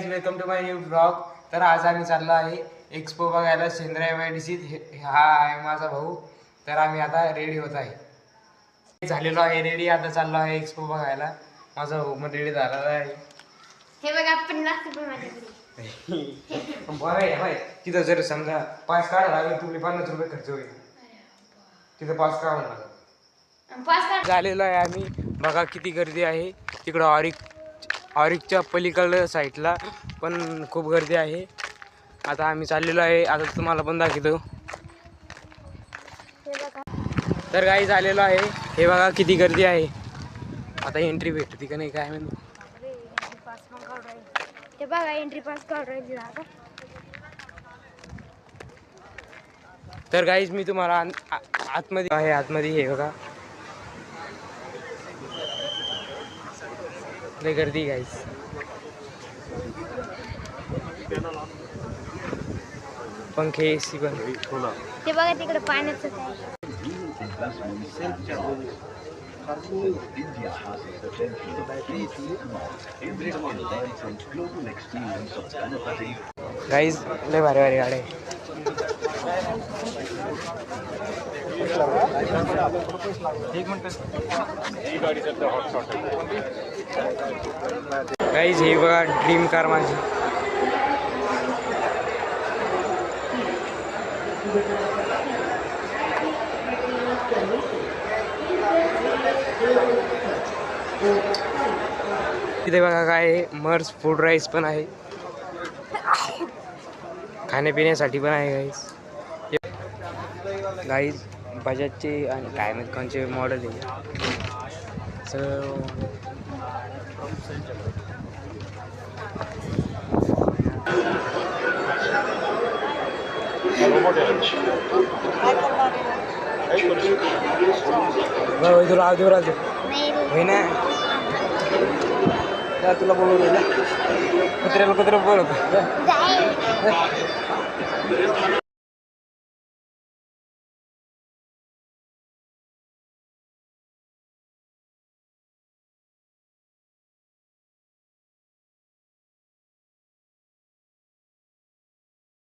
Welcome to my new blog. तर आज आम्ही चाललो आहे एक्सपो बघायला सेंद्रिय मेडिसिन. हा आहे माझा भाऊ. तर आम्ही आता रेडी होत आहे, झालेलो आहे रेडी. आता चाललो आहे एक्सपो बघायला. माझा भाऊ पण रेडी झालेला आहे. हे बघा 50 रुपये माझ्याकडे. बरं तिथं जर समजा पास काढा लागेल तुम्ही 50 रुपये खर्च होईल. तिथं पास काढावं लागेल. पास कार्ड झालेलो आहे आम्ही. बघा किती गर्दी आहे तिकडं. ऑरिकच्या पलीकडल्या साईडला पण खूप गर्दी आहे. आता आम्ही चाललेलो आहे. आता तुम्हाला पण दाखवतो. तर काही झालेलो आहे. हे बघा किती गर्दी आहे. आता एंट्री भेटते का नाही काय म्हणतो. हे बघा एंट्री पास कार्ड राहिली आता. तर गाईज मी तुम्हाला आतमध्ये आहे. आतमध्ये हे बघा लय गर्दी गाईज. पंखे एसी पण. ते बघा तिकडे पाण्याचं काय. गाईज लय भारी भारी गाड्या आहे. गाईज हे बघा ड्रीम कार माझी. तिथे बघा काय मर्स फूड राईस पण आहे. खाण्यापिण्यासाठी पण आहे गाईज. गाईज बजाजचे आणि काय माहित कोणचे मॉडेल आहे सगळं. तुला देऊ राहतो होय ना. तुला बोलवलं ना कुत्र्याला बोलवतो.